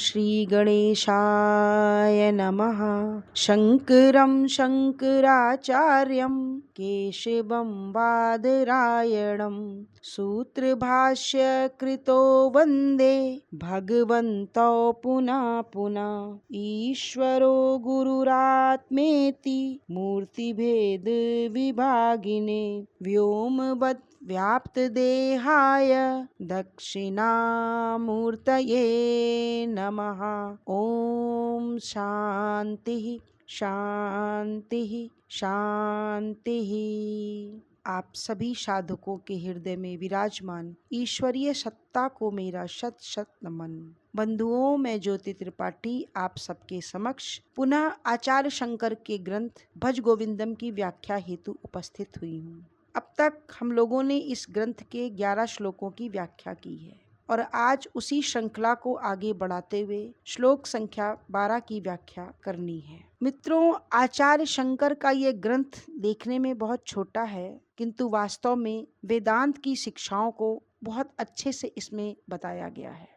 श्री गणेशाय नमः। शंकरं शंकराचार्यं केशवं बादरायणं सूत्रभाष्य कृतो वन्दे भगवन्तौ पुनः पुनः। ईश्वरो गुरुरात्मेति मूर्तिभेद विभागिने व्योमवत् व्याप्तदेहाय दक्षिणामूर्तये नमः। ओम शांति शांति शांति। आप सभी साधकों के हृदय में विराजमान ईश्वरीय सत्ता को मेरा शत शत नमन। बंधुओं, मैं ज्योति त्रिपाठी आप सबके समक्ष पुनः आचार्य शंकर के ग्रंथ भज गोविंदम की व्याख्या हेतु उपस्थित हुई हूँ। अब तक हम लोगों ने इस ग्रंथ के 11 श्लोकों की व्याख्या की है और आज उसी श्रृंखला को आगे बढ़ाते हुए श्लोक संख्या 12 की व्याख्या करनी है। मित्रों, आचार्य शंकर का ये ग्रंथ देखने में बहुत छोटा है, किंतु वास्तव में वेदांत की शिक्षाओं को बहुत अच्छे से इसमें बताया गया है।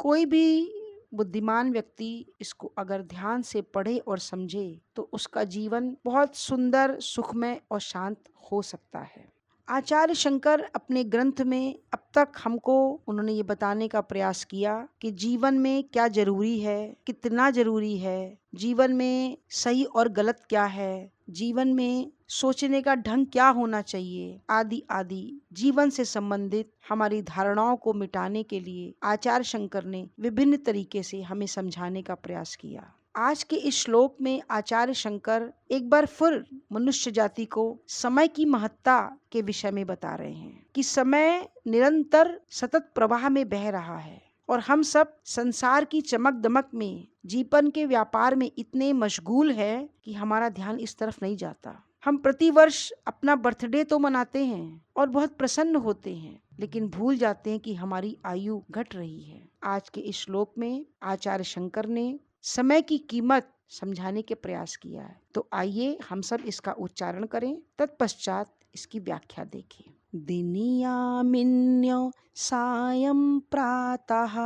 कोई भी बुद्धिमान व्यक्ति इसको अगर ध्यान से पढ़े और समझे तो उसका जीवन बहुत सुंदर, सुखमय और शांत हो सकता है। आचार्य शंकर अपने ग्रंथ में अब तक हमको उन्होंने ये बताने का प्रयास किया कि जीवन में क्या जरूरी है, कितना जरूरी है, जीवन में सही और गलत क्या है, जीवन में सोचने का ढंग क्या होना चाहिए, आदि आदि जीवन से संबंधित हमारी धारणाओं को मिटाने के लिए आचार्य शंकर ने विभिन्न तरीके से हमें समझाने का प्रयास किया। आज के इस श्लोक में आचार्य शंकर एक बार फिर मनुष्य जाति को समय की महत्ता के विषय में बता रहे हैं कि समय निरंतर सतत प्रवाह में बह रहा है और हम सब संसार की चमक दमक में, जीवन के व्यापार में इतने मशगूल है कि हमारा ध्यान इस तरफ नहीं जाता। हम प्रतिवर्ष अपना बर्थडे तो मनाते हैं और बहुत प्रसन्न होते हैं, लेकिन भूल जाते हैं कि हमारी आयु घट रही है। आज के इस श्लोक में आचार्य शंकर ने समय की कीमत समझाने के प्रयास किया है। तो आइए हम सब इसका उच्चारण करें, तत्पश्चात इसकी व्याख्या देखें। दिनियामिन्यो सायं प्रातः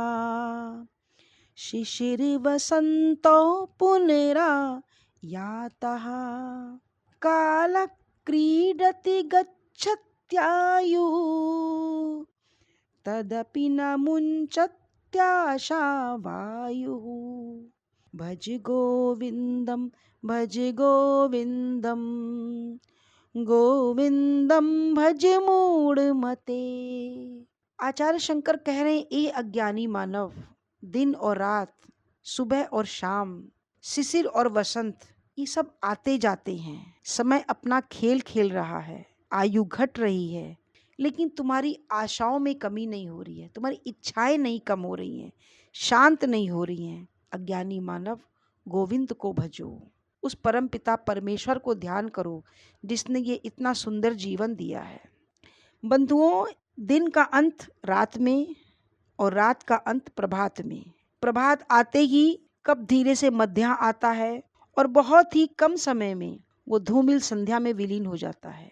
शिशिरवसन्तो पुनरायातः कालः क्रीडति गच्छत्यायु तदपि न मुञ्चत्याशा वायुः। भज गोविंदम भज गोविंदम गोविंदम भज मूढ़मते। आचार्य शंकर कह रहे हैं, ए अज्ञानी मानव, दिन और रात, सुबह और शाम, शिशिर और वसंत, ये सब आते जाते हैं। समय अपना खेल खेल रहा है, आयु घट रही है, लेकिन तुम्हारी आशाओं में कमी नहीं हो रही है, तुम्हारी इच्छाएं नहीं कम हो रही हैं, शांत नहीं हो रही हैं। अज्ञानी मानव, गोविंद को भजो, उस परम पिता परमेश्वर को ध्यान करो जिसने ये इतना सुंदर जीवन दिया है। बंधुओं, दिन का अंत रात में और रात का अंत प्रभात में। प्रभात आते ही कब धीरे से मध्या आता है और बहुत ही कम समय में वो धूमिल संध्या में विलीन हो जाता है।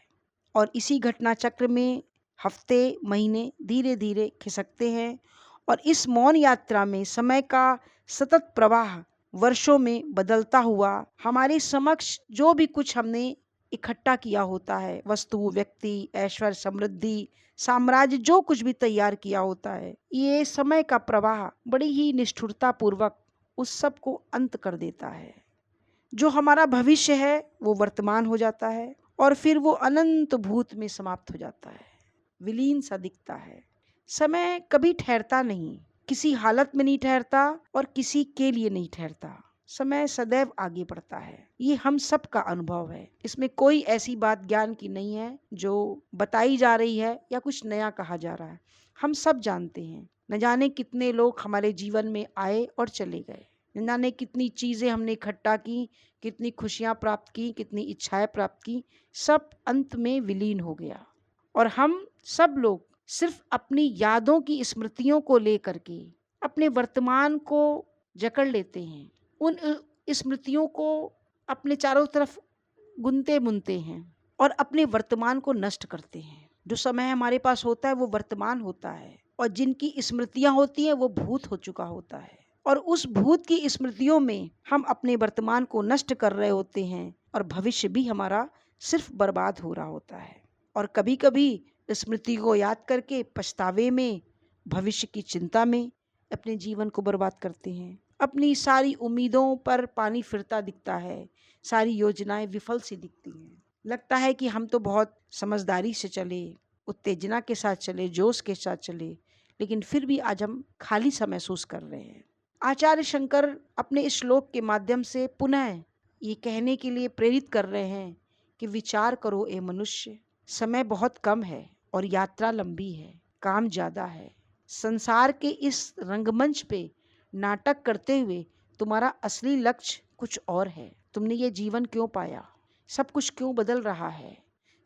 और इसी घटना चक्र में हफ्ते, महीने धीरे धीरे खिसकते हैं और इस मौन यात्रा में समय का सतत प्रवाह वर्षों में बदलता हुआ हमारे समक्ष जो भी कुछ हमने इकट्ठा किया होता है, वस्तु, व्यक्ति, ऐश्वर्य, समृद्धि, साम्राज्य, जो कुछ भी तैयार किया होता है, ये समय का प्रवाह बड़ी ही निष्ठुरता पूर्वक उस सब को अंत कर देता है। जो हमारा भविष्य है वो वर्तमान हो जाता है और फिर वो अनंत भूत में समाप्त हो जाता है, विलीन सा दिखता है। समय कभी ठहरता नहीं, किसी हालत में नहीं ठहरता और किसी के लिए नहीं ठहरता। समय सदैव आगे बढ़ता है, ये हम सब का अनुभव है। इसमें कोई ऐसी बात ज्ञान की नहीं है जो बताई जा रही है या कुछ नया कहा जा रहा है। हम सब जानते हैं, न जाने कितने लोग हमारे जीवन में आए और चले गए, न जाने कितनी चीजें हमने इकट्ठा की, कितनी खुशियां प्राप्त की, कितनी इच्छाएं प्राप्त की, सब अंत में विलीन हो गया। और हम सब लोग सिर्फ अपनी यादों की स्मृतियों को लेकर के अपने वर्तमान को जकड़ लेते हैं, उन स्मृतियों को अपने चारों तरफ गुनते बुनते हैं और अपने वर्तमान को नष्ट करते हैं। जो समय हमारे पास होता है वो वर्तमान होता है और जिनकी स्मृतियां होती हैं वो भूत हो चुका होता है। और उस भूत की स्मृतियों में हम अपने वर्तमान को नष्ट कर रहे होते हैं और भविष्य भी हमारा सिर्फ बर्बाद हो रहा होता है। और कभी कभी स्मृति को याद करके पछतावे में, भविष्य की चिंता में अपने जीवन को बर्बाद करते हैं। अपनी सारी उम्मीदों पर पानी फिरता दिखता है, सारी योजनाएं विफल सी दिखती हैं। लगता है कि हम तो बहुत समझदारी से चले, उत्तेजना के साथ चले, जोश के साथ चले, लेकिन फिर भी आज हम खाली सा महसूस कर रहे हैं। आचार्य शंकर अपने इस श्लोक के माध्यम से पुनः ये कहने के लिए प्रेरित कर रहे हैं कि विचार करो ए मनुष्य, समय बहुत कम है और यात्रा लंबी है, काम ज्यादा है। संसार के इस रंगमंच पे नाटक करते हुए तुम्हारा असली लक्ष्य कुछ और है। तुमने ये जीवन क्यों पाया? सब कुछ क्यों बदल रहा है?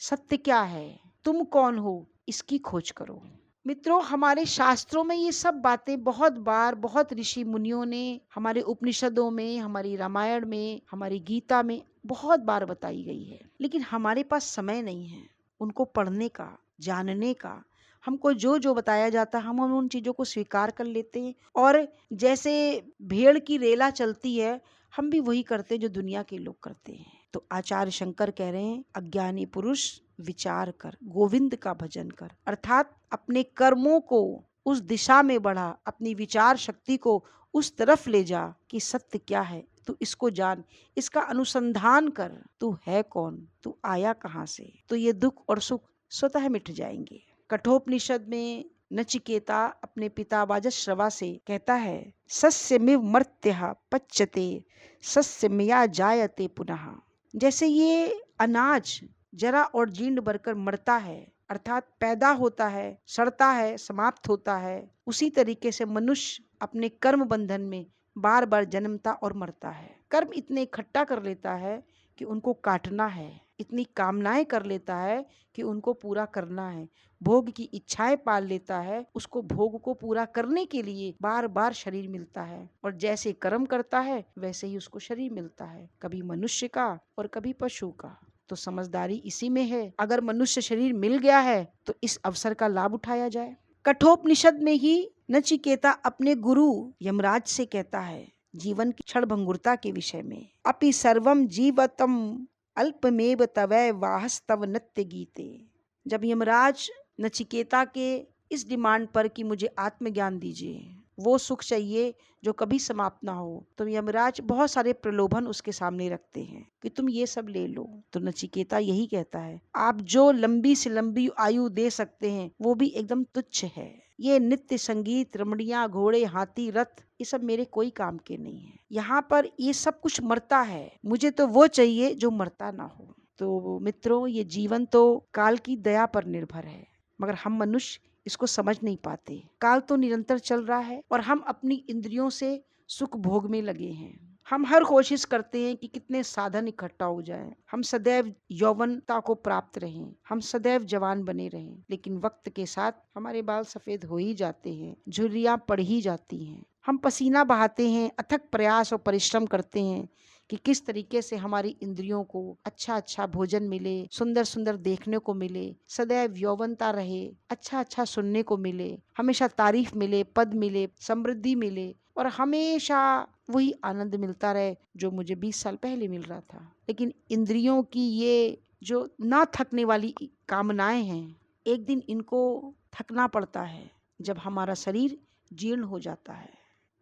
सत्य क्या है? तुम कौन हो? इसकी खोज करो। मित्रों, हमारे शास्त्रों में ये सब बातें बहुत बार, बहुत ऋषि मुनियों ने हमारे उपनिषदों में, हमारी रामायण में, हमारी गीता में बहुत बार बताई गई है, लेकिन हमारे पास समय नहीं है उनको पढ़ने का, जानने का। हमको जो जो बताया जाता है हम उन चीजों को स्वीकार कर लेते हैं और जैसे भेड़ की रेला चलती है हम भी वही करते हैं जो दुनिया के लोग करते हैं। तो आचार्य शंकर कह रहे हैं, अज्ञानी पुरुष विचार कर, गोविंद का भजन कर, अर्थात अपने कर्मों को उस दिशा में बढ़ा, अपनी विचार शक्ति को उस तरफ ले जा कि सत्य क्या है, तू इसको जान, इसका अनुसंधान कर। तू है कौन? तू आया कहाँ से? तो ये दुख और सुख स्वतः मिट जाएंगे। कठोपनिषद में नचिकेता अपने पिता वाजश्रवा से कहता है, सस्यमिव मर्त्यः पच्यते सस्यमया जायते पुनः। जैसे ये अनाज जरा और जीर्ण बढ़कर मरता है, अर्थात पैदा होता है, सड़ता है, समाप्त होता है, उसी तरीके से मनुष्य अपने कर्म बंधन में बार बार जन्मता और मरता है। कर्म इतने इकट्ठा कर लेता है कि उनको काटना है, इतनी कामनाएं कर लेता है कि उनको पूरा करना है, भोग की इच्छाएं पाल लेता है, उसको भोग को पूरा करने के लिए बार बार शरीर मिलता है और जैसे कर्म करता है वैसे ही उसको शरीर मिलता है, कभी मनुष्य का और कभी पशु का। तो समझदारी इसी में है, अगर मनुष्य शरीर मिल गया है तो इस अवसर का लाभ उठाया जाए। कठोपनिषद में ही नचिकेता अपने गुरु यमराज से कहता है जीवन की क्षणभंगुरता के विषय में, अपि सर्वम जीवतम अल्पमेव तवै वाहस्तव नत्य गीते। जब यमराज नचिकेता के इस डिमांड पर कि मुझे आत्मज्ञान दीजिए, वो सुख चाहिए जो कभी समाप्त ना हो, तो यमराज बहुत सारे प्रलोभन उसके सामने रखते हैं कि तुम ये सब ले लो। तो नचिकेता यही कहता है, आप जो लंबी से लंबी आयु दे सकते हैं वो भी एकदम तुच्छ है। ये नित्य संगीत, रमणियां, घोड़े, हाथी, रथ, ये सब मेरे कोई काम के नहीं है। यहाँ पर ये सब कुछ मरता है, मुझे तो वो चाहिए जो मरता ना हो। तो मित्रों, ये जीवन तो काल की दया पर निर्भर है, मगर हम मनुष्य इसको समझ नहीं पाते। काल तो निरंतर चल रहा है और हम अपनी इंद्रियों से सुख भोग में लगे हैं। हम हर कोशिश करते हैं कि कितने साधन इकट्ठा हो जाएं, हम सदैव यौवनता को प्राप्त रहें, हम सदैव जवान बने रहें, लेकिन वक्त के साथ हमारे बाल सफेद हो ही जाते हैं, झुर्रियां पड़ ही जाती हैं। हम पसीना बहाते हैं, अथक प्रयास और परिश्रम करते हैं कि किस तरीके से हमारी इंद्रियों को अच्छा अच्छा भोजन मिले, सुंदर सुंदर देखने को मिले, सदैव यौवनता रहे, अच्छा अच्छा सुनने को मिले, हमेशा तारीफ मिले, पद मिले, समृद्धि मिले और हमेशा वही आनंद मिलता रहे जो मुझे 20 साल पहले मिल रहा था। लेकिन इंद्रियों की ये जो ना थकने वाली कामनाएं हैं, एक दिन इनको थकना पड़ता है जब हमारा शरीर जीर्ण हो जाता है।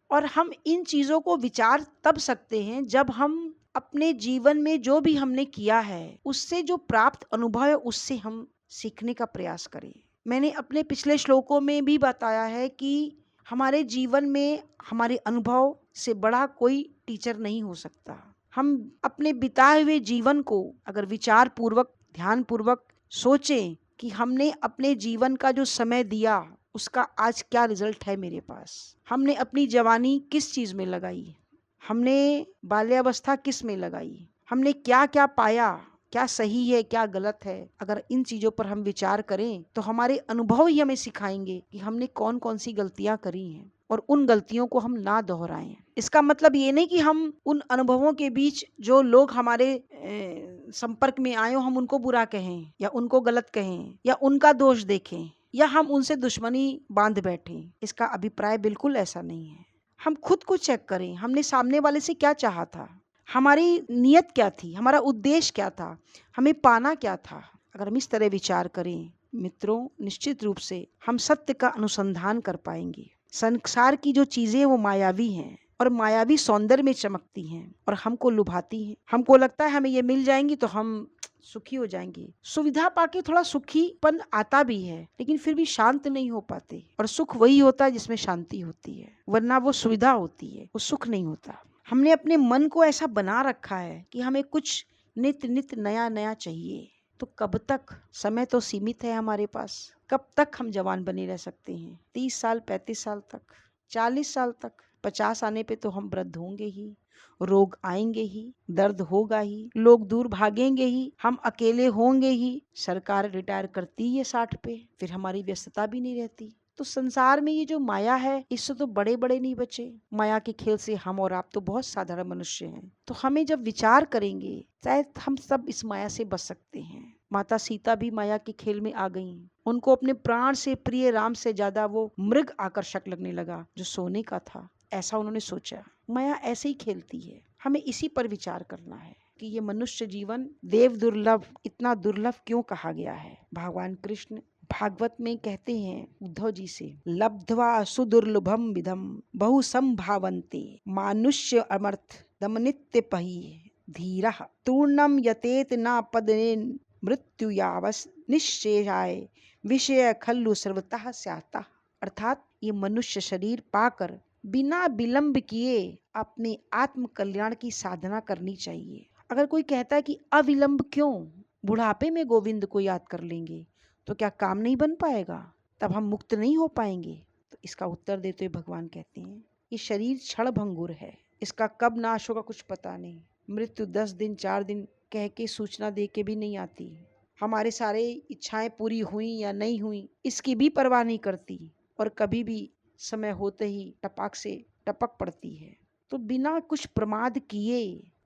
और हम इन चीज़ों को विचार तब सकते हैं जब हम अपने जीवन में जो भी हमने किया है उससे जो प्राप्त अनुभव है उससे हम सीखने का प्रयास करें। मैंने अपने पिछले श्लोकों में भी बताया है कि हमारे जीवन में हमारे अनुभव से बड़ा कोई टीचर नहीं हो सकता। हम अपने बिताए हुए जीवन को अगर विचार पूर्वक, ध्यान पूर्वक सोचें कि हमने अपने जीवन का जो समय दिया उसका आज क्या रिजल्ट है मेरे पास, हमने अपनी जवानी किस चीज में लगाई, हमने बाल्यावस्था किस में लगाई, हमने क्या क्या पाया, क्या सही है क्या गलत है। अगर इन चीजों पर हम विचार करें तो हमारे अनुभव ही हमें सिखाएंगे कि हमने कौन कौन सी गलतियां करी हैं और उन गलतियों को हम ना दोहराएं। इसका मतलब ये नहीं कि हम उन अनुभवों के बीच जो लोग हमारे संपर्क में आए हो हम उनको बुरा कहें या उनको गलत कहें या उनका दोष देखें या हम उनसे दुश्मनी बांध बैठे। इसका अभिप्राय बिल्कुल ऐसा नहीं है। हम खुद को चेक करें, हमने सामने वाले से क्या चाहा था, हमारी नीयत क्या थी, हमारा उद्देश्य क्या था, हमें पाना क्या था। अगर हम इस तरह विचार करें मित्रों, निश्चित रूप से हम सत्य का अनुसंधान कर पाएंगे। संसार की जो चीजें वो मायावी हैं और मायावी सौंदर्य में चमकती हैं और हमको लुभाती हैं। हमको लगता है हमें ये मिल जाएंगी तो हम सुखी हो जाएंगे। सुविधा पाके थोड़ा सुखीपन आता भी है, लेकिन फिर भी शांत नहीं हो पाते। और सुख वही होता है जिसमें शांति होती है, वरना वो सुविधा होती है, वो सुख नहीं होता। हमने अपने मन को ऐसा बना रखा है कि हमें कुछ नित्य नित्य नया नया चाहिए। तो कब तक? समय तो सीमित है हमारे पास। कब तक हम जवान बने रह सकते हैं? 30 साल, 35 साल तक, 40 साल तक। 50 आने पे तो हम वृद्ध होंगे ही, रोग आएंगे ही, दर्द होगा ही, लोग दूर भागेंगे ही, हम अकेले होंगे ही। सरकार रिटायर करती है 60 पे, फिर हमारी व्यस्तता भी नहीं रहती। तो संसार में ये जो माया है, इससे तो बड़े बड़े नहीं बचे। माया के खेल से हम और आप तो बहुत साधारण मनुष्य हैं। तो हमें जब विचार करेंगे, शायद हम सब इस माया से बच सकते हैं। माता सीता भी माया के खेल में आ गईं। उनको अपने प्राण से प्रिय राम से ज्यादा वो मृग आकर्षक लगने लगा जो सोने का था, ऐसा उन्होंने सोचा। माया ऐसे ही खेलती है। हमें इसी पर विचार करना है कि ये मनुष्य जीवन देव दुर्लभ, इतना दुर्लभ क्यों कहा गया है। भगवान कृष्ण भागवत में कहते हैं उद्धव जी से, लब्ध्वा सुदुर्लभम विधम बहु संभावन्ते मानुष्य अमर्थ दमनित्य पही धीरः तूर्णम यतेत न पदने मृत्यु यावस निश्चेषाय विषय खल्लु सर्वतः स्याता। अर्थात ये मनुष्य शरीर पाकर बिना विलंब किए अपने आत्म कल्याण की साधना करनी चाहिए। अगर कोई कहता है कि अविलंब क्यों, बुढ़ापे में गोविंद को याद कर लेंगे तो क्या काम नहीं बन पाएगा, तब हम मुक्त नहीं हो पाएंगे? तो इसका उत्तर देते हुए भगवान कहते हैं, ये शरीर क्षण भंगुर है, इसका कब नाश होगा कुछ पता नहीं। मृत्यु 10 दिन 4 दिन कह के सूचना दे के भी नहीं आती। हमारे सारे इच्छाएं पूरी हुई या नहीं हुई इसकी भी परवाह नहीं करती, और कभी भी समय होते ही टपाक से टपक पड़ती है। तो बिना कुछ प्रमाद किए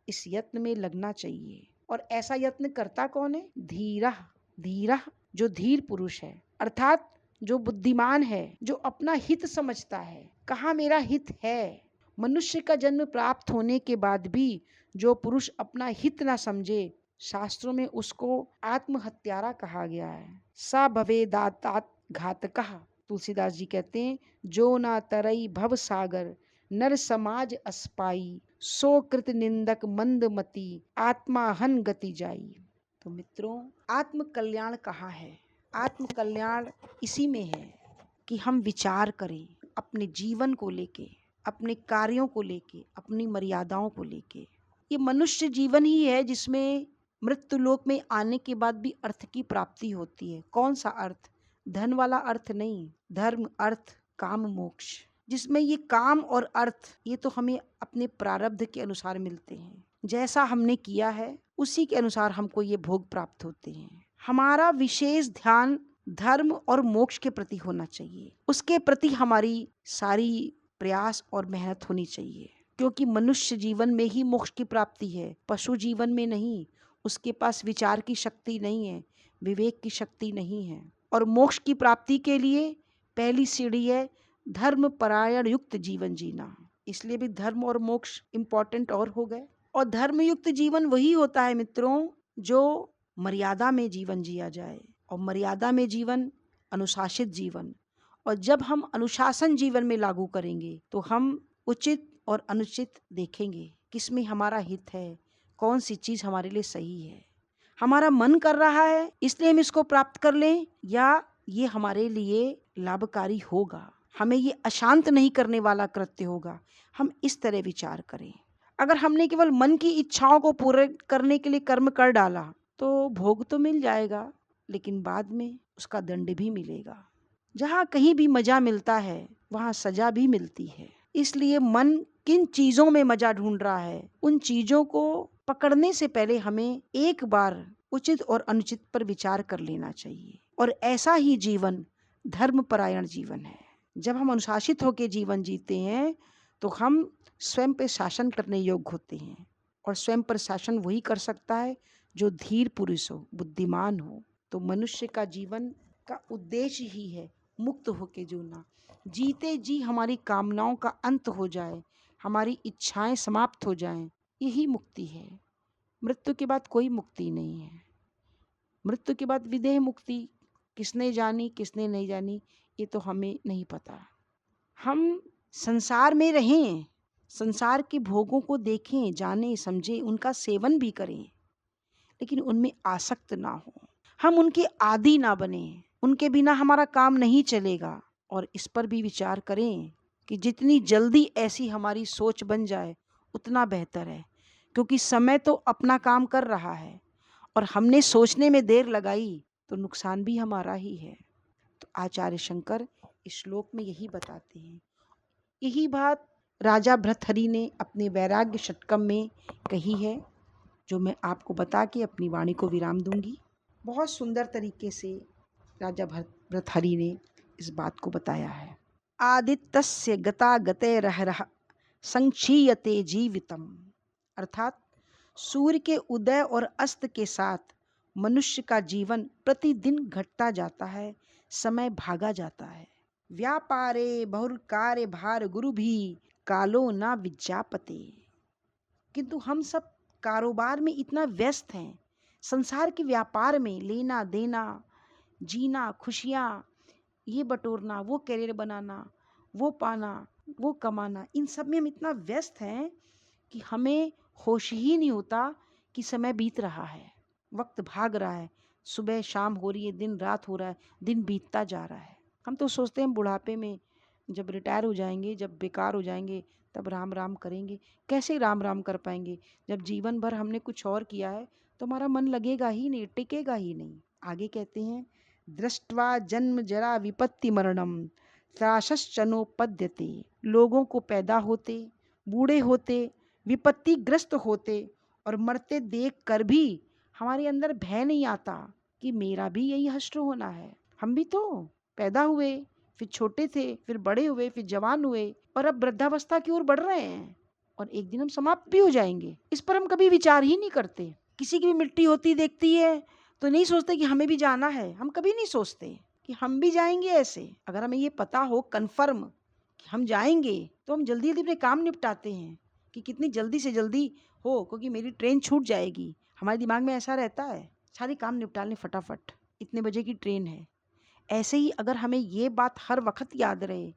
इस यत्न में लगना चाहिए। और ऐसा यत्न करता कौन है? धीरा। धीरा जो धीर पुरुष है, अर्थात जो बुद्धिमान है, जो अपना हित समझता है। कहाँ मेरा हित है? मनुष्य का जन्म प्राप्त होने के बाद भी जो पुरुष अपना हित ना समझे, शास्त्रों में उसको आत्महत्यारा कहा गया है। सा भवेदातात घातकः। तुलसीदास जी कहते हैं, जो ना तरई भव सागर नर समाज अस्पाई सो कृत निंदक मंदमती आत्मा हन गति जाई। तो मित्रों, आत्म कल्याण कहाँ है? आत्म कल्याण इसी में है कि हम विचार करें अपने जीवन को लेके, अपने कार्यों को लेके, अपनी मर्यादाओं को लेके। ये मनुष्य जीवन ही है जिसमें मृत्यु लोक में आने के बाद भी अर्थ की प्राप्ति होती है। कौन सा अर्थ? धन वाला अर्थ नहीं, धर्म, अर्थ, काम, मोक्ष। जिसमें ये काम और अर्थ ये तो हमें अपने प्रारब्ध के अनुसार मिलते हैं। जैसा हमने किया है उसी के अनुसार हमको ये भोग प्राप्त होते हैं। हमारा विशेष ध्यान धर्म और मोक्ष के प्रति होना चाहिए। उसके प्रति हमारी सारी प्रयास और मेहनत होनी चाहिए, क्योंकि मनुष्य जीवन में ही मोक्ष की प्राप्ति है, पशु जीवन में नहीं। उसके पास विचार की शक्ति नहीं है, विवेक की शक्ति नहीं है। और मोक्ष की प्राप्ति के लिए पहली सीढ़ी है धर्म परायण युक्त जीवन जीना। इसलिए भी धर्म और मोक्ष इंपॉर्टेंट और हो गए। और धर्मयुक्त जीवन वही होता है मित्रों जो मर्यादा में जीवन जिया जाए, और मर्यादा में जीवन अनुशासित जीवन। और जब हम अनुशासन जीवन में लागू करेंगे तो हम उचित और अनुचित देखेंगे, किसमें हमारा हित है, कौन सी चीज हमारे लिए सही है। हमारा मन कर रहा है इसलिए हम इसको प्राप्त कर लें, या ये हमारे लिए लाभकारी होगा, हमें ये अशांत नहीं करने वाला कृत्य होगा। हम इस तरह विचार करें। अगर हमने केवल मन की इच्छाओं को पूरे करने के लिए कर्म कर डाला तो भोग तो मिल जाएगा, लेकिन बाद में उसका दंड भी मिलेगा। जहाँ कहीं भी मजा मिलता है वहाँ सजा भी मिलती है। इसलिए मन किन चीजों में मजा ढूंढ रहा है, उन चीजों को पकड़ने से पहले हमें एक बार उचित और अनुचित पर विचार कर लेना चाहिए। और ऐसा ही जीवन धर्मपरायण जीवन है। जब हम अनुशासित होकर जीवन जीते हैं तो हम स्वयं पर शासन करने योग्य होते हैं। और स्वयं पर शासन वही कर सकता है जो धीर पुरुष हो, बुद्धिमान हो। तो मनुष्य का जीवन का उद्देश्य ही है मुक्त होके जीना, जीते जी हमारी कामनाओं का अंत हो जाए, हमारी इच्छाएं समाप्त हो जाएं, यही मुक्ति है। मृत्यु के बाद कोई मुक्ति नहीं है। मृत्यु के बाद विदेह मुक्ति किसने जानी किसने नहीं जानी, ये तो हमें नहीं पता। हम संसार में रहें, संसार के भोगों को देखें, जानें, समझें, उनका सेवन भी करें, लेकिन उनमें आसक्त ना हो, हम उनके आदी ना बने। उनके बिना हमारा काम नहीं चलेगा। और इस पर भी विचार करें कि जितनी जल्दी ऐसी हमारी सोच बन जाए उतना बेहतर है, क्योंकि समय तो अपना काम कर रहा है और हमने सोचने में देर लगाई तो नुकसान भी हमारा ही है। तो आचार्य शंकर इस श्लोक में यही बताते हैं। यही बात राजा भर्तहरि ने अपने वैराग्य षटकम में कही है, जो मैं आपको बता के अपनी वाणी को विराम दूंगी। बहुत सुंदर तरीके से राजा भर्तहरि ने इस बात को बताया है। आदित्यस्य गता गते रहरः संक्षीयते जीवितम, अर्थात सूर्य के उदय और अस्त के साथ मनुष्य का जीवन प्रतिदिन घटता जाता है, समय भागा जाता है। व्यापारे बहुर्कार्य भार गुरु भी कालो ना विज्ञापते, किंतु हम सब कारोबार में इतना व्यस्त हैं, संसार के व्यापार में, लेना देना, जीना, खुशियाँ, ये बटोरना, वो करियर बनाना, वो पाना, वो कमाना, इन सब में हम इतना व्यस्त हैं कि हमें होश ही नहीं होता कि समय बीत रहा है, वक्त भाग रहा है, सुबह शाम हो रही है, दिन रात हो रहा है, दिन बीतता जा रहा है। हम तो सोचते हैं बुढ़ापे में जब रिटायर हो जाएंगे, जब बेकार हो जाएंगे, तब राम राम करेंगे। कैसे राम राम कर पाएंगे जब जीवन भर हमने कुछ और किया है, तो हमारा मन लगेगा ही नहीं, टिकेगा ही नहीं। आगे कहते हैं, दृष्ट्वा जन्म जरा विपत्ति मरणम त्रासश्चनोपद्यते, लोगों को पैदा होते, बूढ़े होते, विपत्तिग्रस्त होते और मरते देख कर भी हमारे अंदर भय नहीं आता कि मेरा भी यही हश्र होना है। हम भी तो पैदा हुए, फिर छोटे थे, फिर बड़े हुए, फिर जवान हुए और अब वृद्धावस्था की ओर बढ़ रहे हैं और एक दिन हम समाप्त भी हो जाएंगे। इस पर हम कभी विचार ही नहीं करते। किसी की भी मिट्टी होती देखती है तो नहीं सोचते कि हमें भी जाना है, हम कभी नहीं सोचते कि हम भी जाएंगे ऐसे। अगर हमें ये पता हो कन्फर्म कि हम जाएंगे तो हम जल्दी जल्दी अपने काम निपटाते हैं कि कितनी जल्दी से जल्दी हो, क्योंकि मेरी ट्रेन छूट जाएगी। हमारे दिमाग में ऐसा रहता है, सारे काम निपटा लें फटाफट, इतने बजे की ट्रेन है। ऐसे ही अगर हमें ये बात हर वक्त याद रहे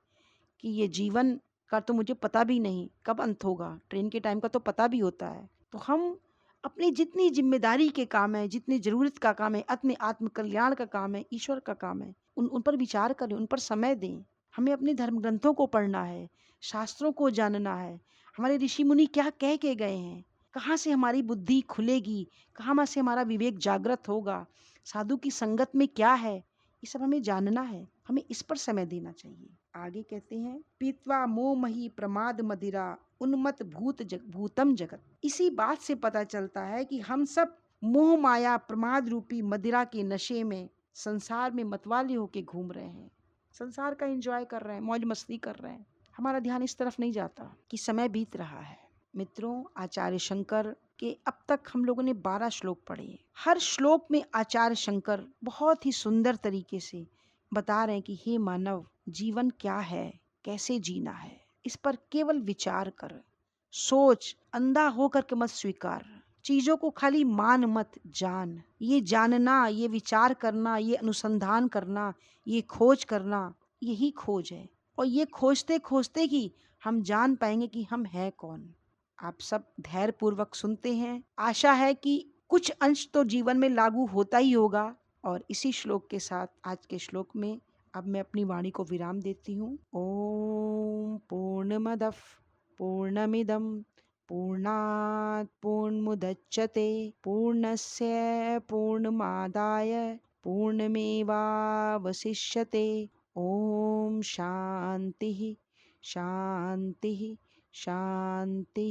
कि ये जीवन का तो मुझे पता भी नहीं कब अंत होगा, ट्रेन के टाइम का तो पता भी होता है, तो हम अपनी जितनी जिम्मेदारी के काम है, जितनी जरूरत का काम है, अपने आत्म कल्याण का काम है, ईश्वर का काम है, उन पर विचार करें, उन पर समय दें। हमें अपने धर्म ग्रंथों को पढ़ना है, शास्त्रों को जानना है, हमारे ऋषि मुनि क्या कह के गए हैं, कहाँ से हमारी बुद्धि खुलेगी, कहाँ से हमारा विवेक जागृत होगा, साधु की संगत में क्या है, ये सब हमें जानना है, हमें इस पर समय देना चाहिए। आगे कहते हैं, पीत्वा मोमही प्रमाद मदिरा उन्मत भूतम जगत। इसी बात से पता चलता है कि हम सब मोह माया प्रमाद रूपी मदिरा के नशे में संसार में मतवाले होके घूम रहे हैं, संसार का एंजॉय कर रहे हैं, मौज मस्ती कर रहे हैं। हमारा ध्यान इस तरफ नहीं जाता कि समय बीत रहा है। मित्रों, आचार्य शंकर के अब तक हम लोगों ने 12 श्लोक पढ़े। हर श्लोक में आचार्य शंकर बहुत ही सुंदर तरीके से बता रहे हैं कि हे मानव, जीवन क्या है, कैसे जीना है, इस पर केवल विचार कर, सोच, अंधा होकर के मत स्वीकार, चीजों को खाली मान मत, जान। ये जानना, ये विचार करना, ये अनुसंधान करना, ये खोज करना, यही खोज है। और ये खोजते खोजते ही हम जान पाएंगे कि हम हैं कौन। आप सब धैर्य पूर्वक सुनते हैं, आशा है कि कुछ अंश तो जीवन में लागू होता ही होगा। और इसी श्लोक के साथ आज के श्लोक में अब मैं अपनी वाणी को विराम देती हूँ। ओम पूर्णमदः पूर्णमिदं पूर्णात् पूर्णमुदच्यते पूर्णस्य पूर्णमादाय पूर्णमेवावशिष्यते। ओम शांति शांति शांति।